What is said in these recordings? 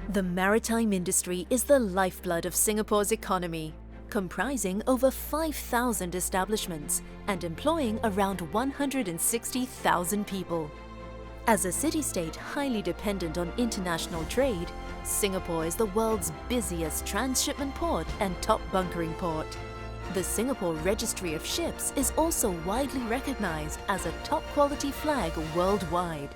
The maritime industry is the lifeblood of Singapore's economy, comprising over 5,000 establishments and employing around 160,000 people. As a city-state highly dependent on international trade, Singapore is the world's busiest transshipment port and top bunkering port. The Singapore Registry of Ships is also widely recognized as a top-quality flag worldwide.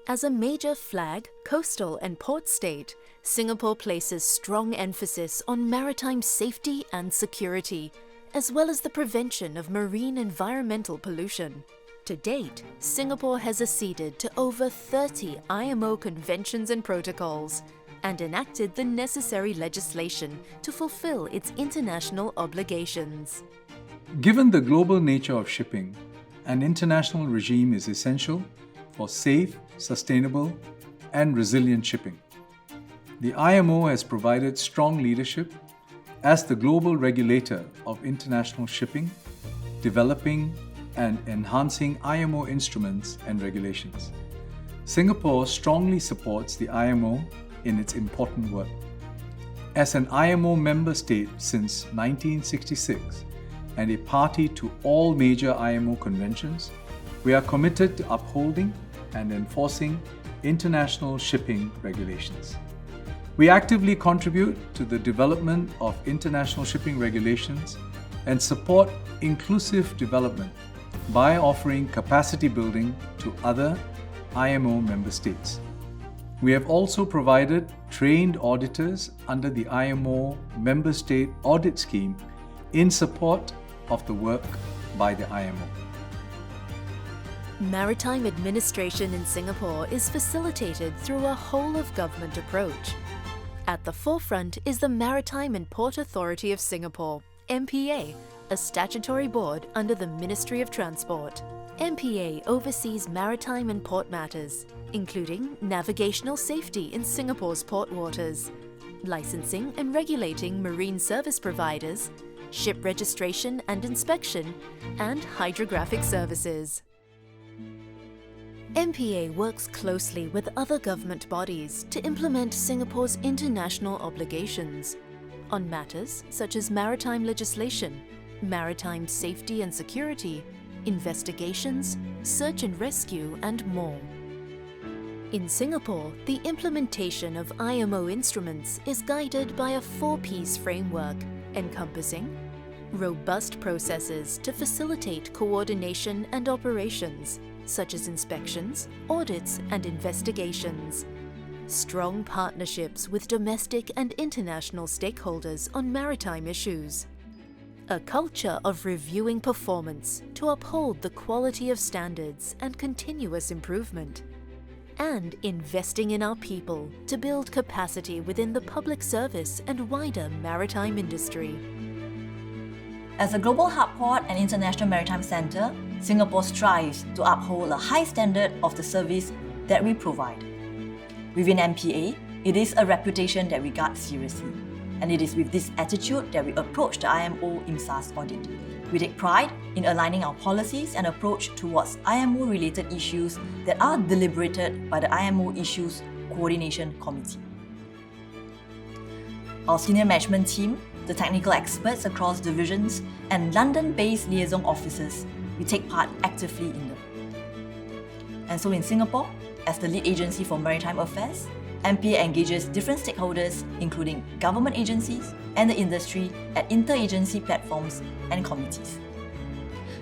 As a major flag, coastal and port state, Singapore places strong emphasis on maritime safety and security, as well as the prevention of marine environmental pollution. To date, Singapore has acceded to over 30 IMO conventions and protocols, and enacted the necessary legislation to fulfill its international obligations. Given the global nature of shipping, an international regime is essential for safe, sustainable, and resilient shipping. The IMO has provided strong leadership as the global regulator of international shipping, developing and enhancing IMO instruments and regulations. Singapore strongly supports the IMO in its important work. As an IMO member state since 1966 and a party to all major IMO conventions, we are committed to upholding and enforcing international shipping regulations. We actively contribute to the development of international shipping regulations and support inclusive development by offering capacity building to other IMO member states. We have also provided trained auditors under the IMO member state audit scheme in support of the work by the IMO. Maritime administration in Singapore is facilitated through a whole-of-government approach. At the forefront is the Maritime and Port Authority of Singapore, MPA, a statutory board under the Ministry of Transport. MPA oversees maritime and port matters, including navigational safety in Singapore's port waters, licensing and regulating marine service providers, ship registration and inspection, and hydrographic services. MPA works closely with other government bodies to implement Singapore's international obligations on matters such as maritime legislation, maritime safety and security, investigations, search and rescue, and more. In Singapore, the implementation of IMO instruments is guided by a four-piece framework encompassing robust processes to facilitate coordination and operations, such as inspections, audits, and investigations. Strong partnerships with domestic and international stakeholders on maritime issues. A culture of reviewing performance to uphold the quality of standards and continuous improvement. And investing in our people to build capacity within the public service and wider maritime industry. As a global hub port and international maritime centre, Singapore strives to uphold a high standard of the service that we provide. Within MPA, it is a reputation that we guard seriously, and it is with this attitude that we approach the IMO IMSAS audit. We take pride in aligning our policies and approach towards IMO-related issues that are deliberated by the IMO Issues Coordination Committee. Our senior management team, the technical experts across divisions, and London-based liaison officers, we take part actively in them. And so in Singapore, as the lead agency for maritime affairs, MPA engages different stakeholders, including government agencies and the industry, at inter-agency platforms and committees.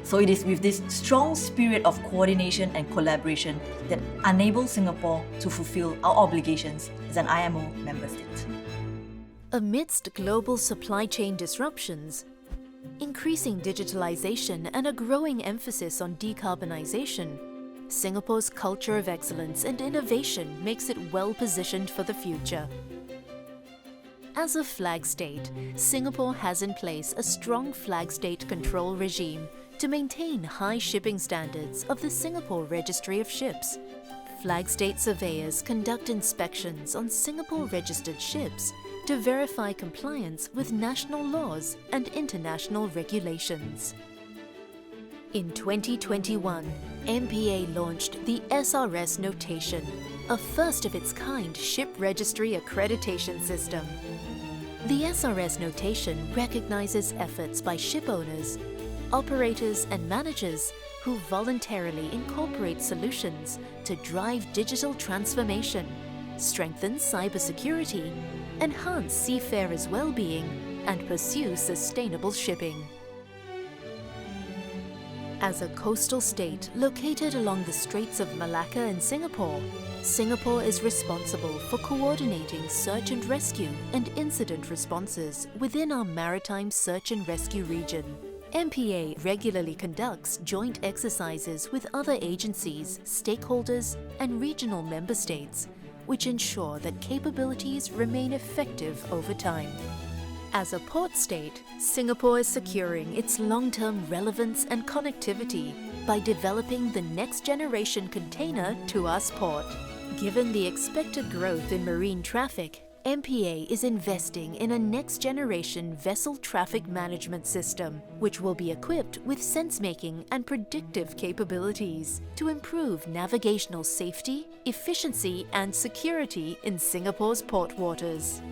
So it is with this strong spirit of coordination and collaboration that enables Singapore to fulfill our obligations as an IMO member state. Amidst global supply chain disruptions, increasing digitalization and a growing emphasis on decarbonization, Singapore's culture of excellence and innovation makes it well-positioned for the future. As a flag state, Singapore has in place a strong flag state control regime to maintain high shipping standards of the Singapore Registry of Ships. Flag state surveyors conduct inspections on Singapore-registered ships to verify compliance with national laws and international regulations. In 2021, MPA launched the SRS notation, a first-of-its-kind ship registry accreditation system. The SRS notation recognizes efforts by ship owners, operators and managers who voluntarily incorporate solutions to drive digital transformation, strengthen cybersecurity, enhance seafarers' well-being, and pursue sustainable shipping. As a coastal state located along the Straits of Malacca and Singapore, Singapore is responsible for coordinating search and rescue and incident responses within our maritime search and rescue region. MPA regularly conducts joint exercises with other agencies, stakeholders, and regional member states, which ensure that capabilities remain effective over time. As a port state, Singapore is securing its long-term relevance and connectivity by developing the next-generation container Tuas port. Given the expected growth in marine traffic, MPA is investing in a next-generation vessel traffic management system, which will be equipped with sense-making and predictive capabilities to improve navigational safety, efficiency, and security in Singapore's port waters.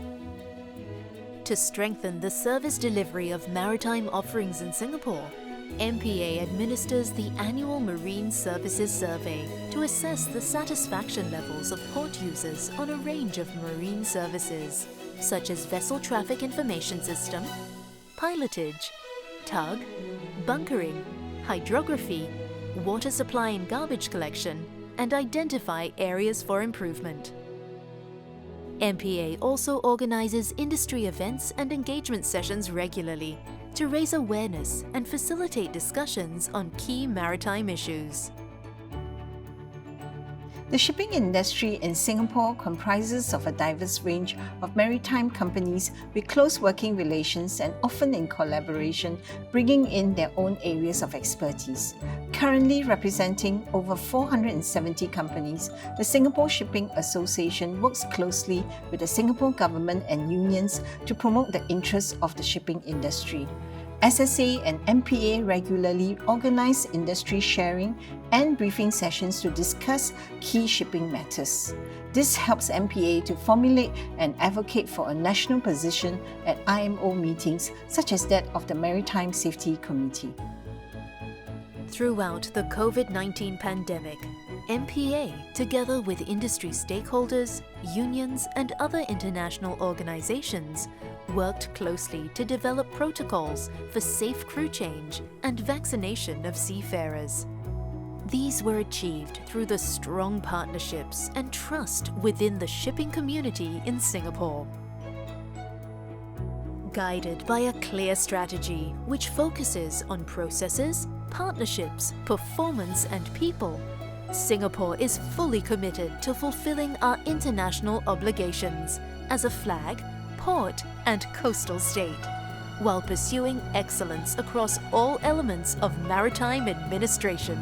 To strengthen the service delivery of maritime offerings in Singapore, MPA administers the annual Marine Services Survey to assess the satisfaction levels of port users on a range of marine services, such as Vessel Traffic Information System, pilotage, tug, bunkering, hydrography, water supply and garbage collection, and identify areas for improvement. MPA also organizes industry events and engagement sessions regularly to raise awareness and facilitate discussions on key maritime issues. The shipping industry in Singapore comprises of a diverse range of maritime companies with close working relations and often in collaboration, bringing in their own areas of expertise. Currently representing over 470 companies, the Singapore Shipping Association works closely with the Singapore government and unions to promote the interests of the shipping industry. SSA and MPA regularly organize industry sharing and briefing sessions to discuss key shipping matters. This helps MPA to formulate and advocate for a national position at IMO meetings such as that of the Maritime Safety Committee. Throughout the COVID-19 pandemic, MPA, together with industry stakeholders, unions, and other international organizations, worked closely to develop protocols for safe crew change and vaccination of seafarers. These were achieved through the strong partnerships and trust within the shipping community in Singapore. Guided by a clear strategy which focuses on processes, partnerships, performance, and people, Singapore is fully committed to fulfilling our international obligations as a flag, port, and coastal state, while pursuing excellence across all elements of maritime administration.